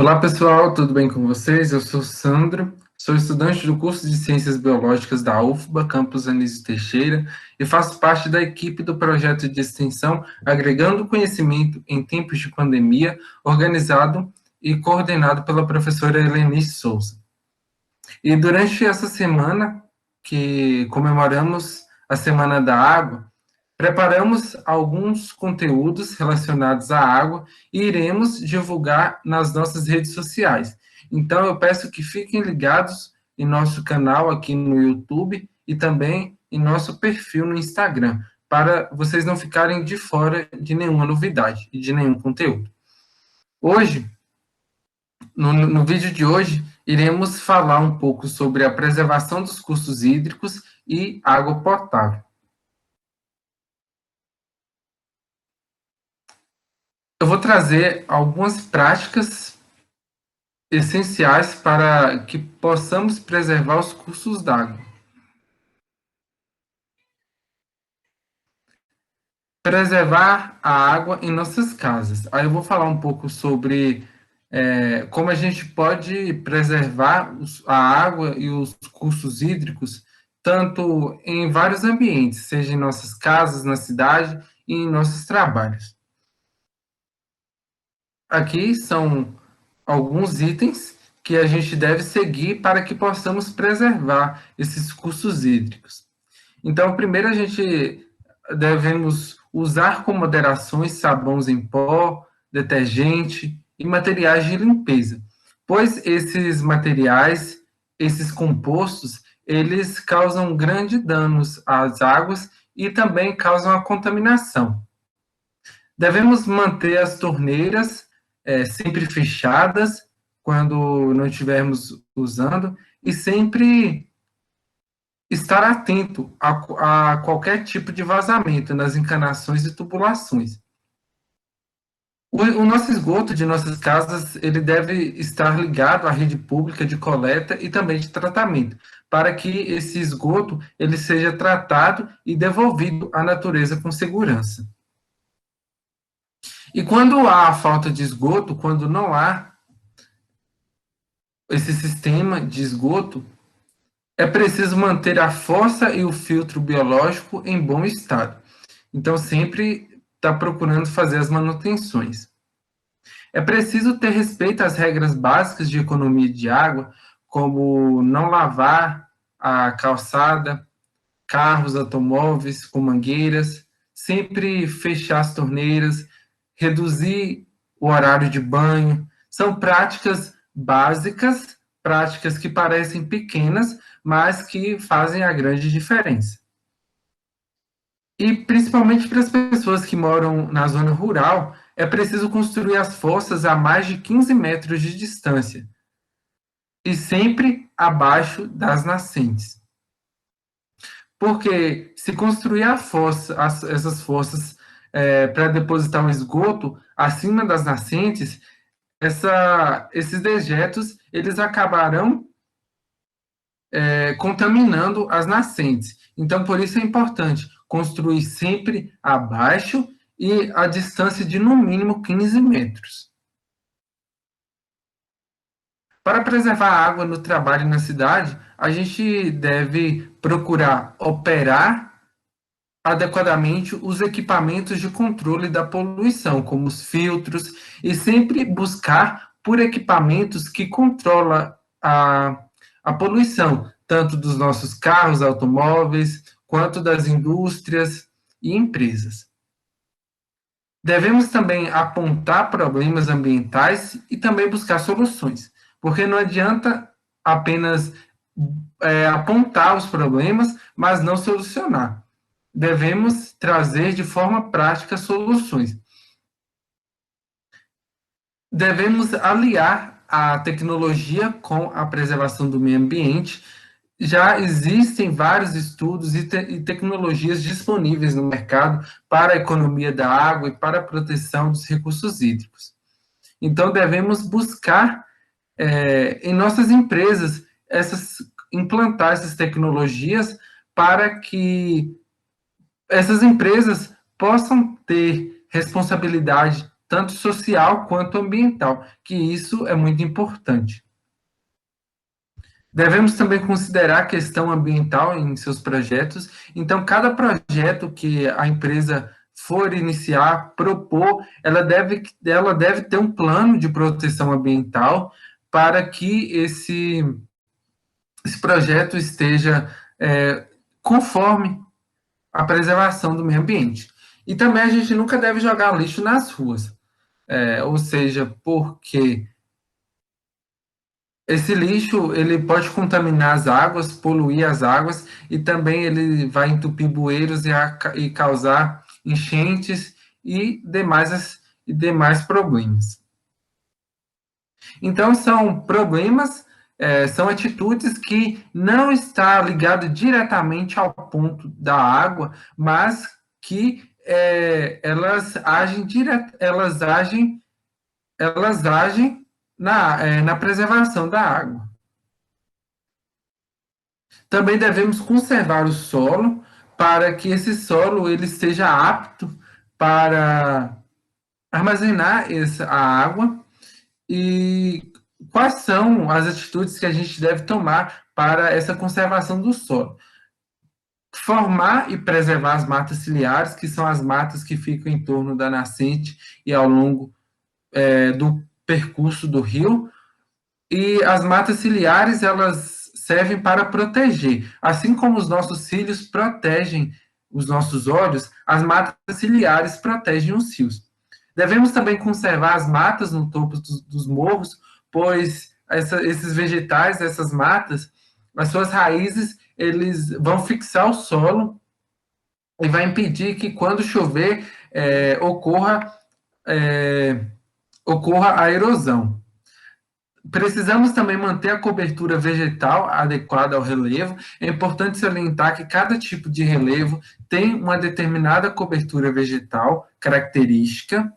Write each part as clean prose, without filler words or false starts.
Olá pessoal, tudo bem com vocês? Eu sou Sandro, sou estudante do curso de Ciências Biológicas da UFBA, campus Anísio Teixeira, e faço parte da equipe do projeto de extensão Agregando Conhecimento em Tempos de Pandemia, organizado e coordenado pela professora Helenice Souza. E durante essa semana, que comemoramos a Semana da Água, preparamos alguns conteúdos relacionados à água e iremos divulgar nas nossas redes sociais. Então, eu peço que fiquem ligados em nosso canal aqui no YouTube e também em nosso perfil no Instagram, para vocês não ficarem de fora de nenhuma novidade e de nenhum conteúdo. Hoje, no vídeo de hoje, iremos falar um pouco sobre a preservação dos cursos hídricos e água potável. Eu vou trazer algumas práticas essenciais para que possamos preservar os cursos d'água. Preservar a água em nossas casas. Aí eu vou falar um pouco sobre como a gente pode preservar a água e os cursos hídricos, tanto em vários ambientes, seja em nossas casas, na cidade e em nossos trabalhos. Aqui são alguns itens que a gente deve seguir para que possamos preservar esses cursos hídricos. Então, primeiro a gente devemos usar com moderações sabões em pó, detergente e materiais de limpeza, pois esses materiais, esses compostos, eles causam grandes danos às águas e também causam a contaminação. Devemos manter as torneiras sempre fechadas quando não estivermos usando e sempre estar atento a qualquer tipo de vazamento nas encanações e tubulações. O nosso esgoto de nossas casas ele deve estar ligado à rede pública de coleta e também de tratamento, para que esse esgoto ele seja tratado e devolvido à natureza com segurança. E quando há falta de esgoto, quando não há esse sistema de esgoto, é preciso manter a fossa e o filtro biológico em bom estado. Então, sempre está procurando fazer as manutenções. É preciso ter respeito às regras básicas de economia de água, como não lavar a calçada, carros, automóveis com mangueiras, sempre fechar as torneiras, reduzir o horário de banho. São práticas básicas, práticas que parecem pequenas, mas que fazem a grande diferença. E principalmente para as pessoas que moram na zona rural, é preciso construir as fossas a mais de 15 metros de distância e sempre abaixo das nascentes. Porque se construir a fossa, essas fossas para depositar o esgoto acima das nascentes, esses dejetos eles acabarão contaminando as nascentes. Então, por isso é importante construir sempre abaixo e a distância de no mínimo 15 metros. Para preservar a água no trabalho e na cidade, a gente deve procurar operar adequadamente os equipamentos de controle da poluição, como os filtros, e sempre buscar por equipamentos que controlam a poluição, tanto dos nossos carros, automóveis, quanto das indústrias e empresas. Devemos também apontar problemas ambientais e também buscar soluções, porque não adianta apenas apontar os problemas, mas não solucionar. Devemos trazer de forma prática soluções. Devemos aliar a tecnologia com a preservação do meio ambiente. Já existem vários estudos e tecnologias disponíveis no mercado para a economia da água e para a proteção dos recursos hídricos. Então, devemos buscar em nossas empresas implantar essas tecnologias para que essas empresas possam ter responsabilidade tanto social quanto ambiental, que isso é muito importante. Devemos também considerar a questão ambiental em seus projetos. Então, cada projeto que a empresa for iniciar, propor, ela deve ter um plano de proteção ambiental para que esse projeto esteja conforme a preservação do meio ambiente. E também a gente nunca deve jogar lixo nas ruas, ou seja, porque esse lixo ele pode contaminar as águas, poluir as águas e também ele vai entupir bueiros e causar enchentes e demais problemas. Então são problemas, são atitudes que não está ligado diretamente ao ponto da água, mas que elas agem na preservação da água. Também devemos conservar o solo para que esse solo ele seja apto para armazenar a água. E quais são as atitudes que a gente deve tomar para essa conservação do solo? Formar e preservar as matas ciliares, que são as matas que ficam em torno da nascente e ao longo do percurso do rio. E as matas ciliares, elas servem para proteger. Assim como os nossos cílios protegem os nossos olhos, as matas ciliares protegem os cílios. Devemos também conservar as matas no topo dos morros, pois esses vegetais, essas matas, as suas raízes, eles vão fixar o solo e vai impedir que quando chover ocorra a erosão. Precisamos também manter a cobertura vegetal adequada ao relevo. É importante salientar que cada tipo de relevo tem uma determinada cobertura vegetal característica.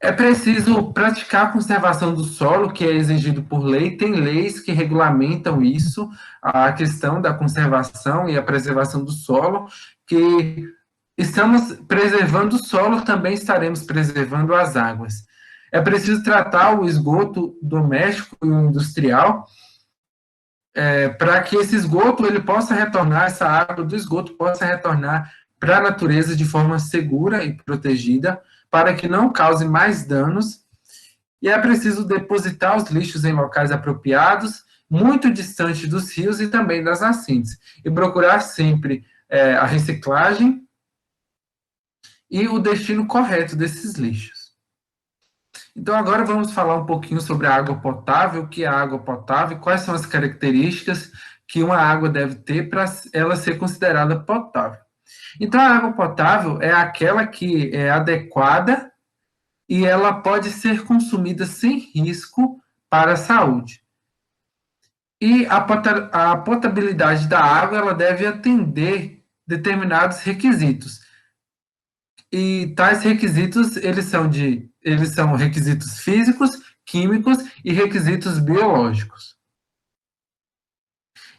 É preciso praticar a conservação do solo, que é exigido por lei. Tem leis que regulamentam isso, a questão da conservação e a preservação do solo, que estamos preservando o solo, também estaremos preservando as águas. É preciso tratar o esgoto doméstico e o industrial, para que esse esgoto ele possa retornar, essa água do esgoto possa retornar para a natureza de forma segura e protegida, para que não cause mais danos. E é preciso depositar os lixos em locais apropriados, muito distante dos rios e também das nascentes, e procurar sempre a reciclagem e o destino correto desses lixos. Então, agora vamos falar um pouquinho sobre a água potável, o que é a água potável, quais são as características que uma água deve ter para ela ser considerada potável. Então, a água potável é aquela que é adequada e ela pode ser consumida sem risco para a saúde. E a potabilidade da água ela deve atender determinados requisitos. E tais requisitos eles são requisitos físicos, químicos e requisitos biológicos.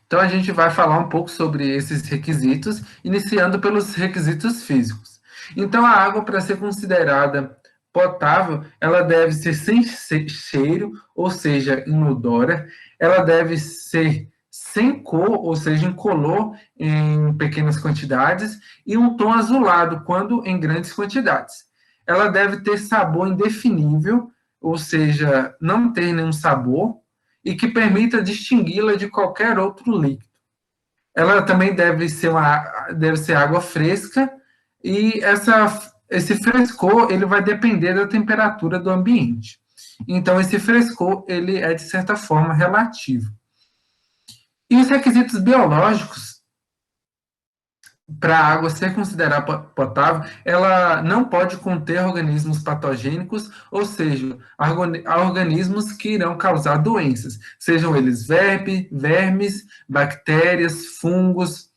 Então a gente vai falar um pouco sobre esses requisitos, iniciando pelos requisitos físicos. Então a água, para ser considerada potável, ela deve ser sem cheiro, ou seja, inodora. Ela deve ser sem cor, ou seja, incolor em pequenas quantidades, e um tom azulado quando em grandes quantidades. Ela deve ter sabor indefinível, ou seja, não ter nenhum sabor, e que permita distingui-la de qualquer outro líquido. Ela também deve ser água fresca, e esse frescor ele vai depender da temperatura do ambiente. Então, esse frescor ele é, de certa forma, relativo. E os requisitos biológicos para a água ser considerada potável, ela não pode conter organismos patogênicos, ou seja, organismos que irão causar doenças, sejam eles vermes, bactérias, fungos,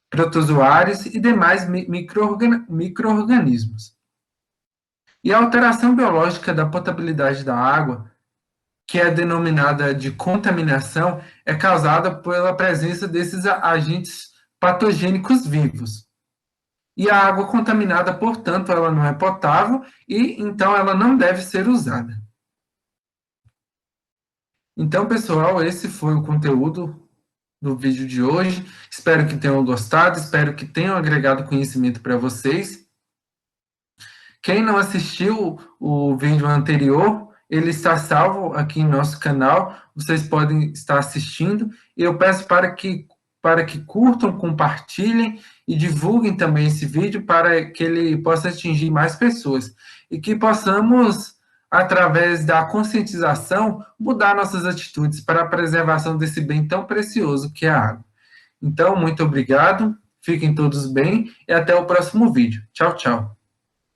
protozoários e demais micro-organismos. E a alteração biológica da potabilidade da água, que é denominada de contaminação, é causada pela presença desses agentes patogênicos vivos. e a água contaminada, portanto, ela não é potável e então ela não deve ser usada. Então, pessoal, esse foi o conteúdo do vídeo de hoje. Espero que tenham gostado, espero que tenham agregado conhecimento para vocês. Quem não assistiu o vídeo anterior, ele está salvo aqui em nosso canal, vocês podem estar assistindo. Eu peço para que curtam, compartilhem e divulguem também esse vídeo para que ele possa atingir mais pessoas e que possamos, através da conscientização, mudar nossas atitudes para a preservação desse bem tão precioso que é a água. Então, muito obrigado, fiquem todos bem e até o próximo vídeo. Tchau, tchau.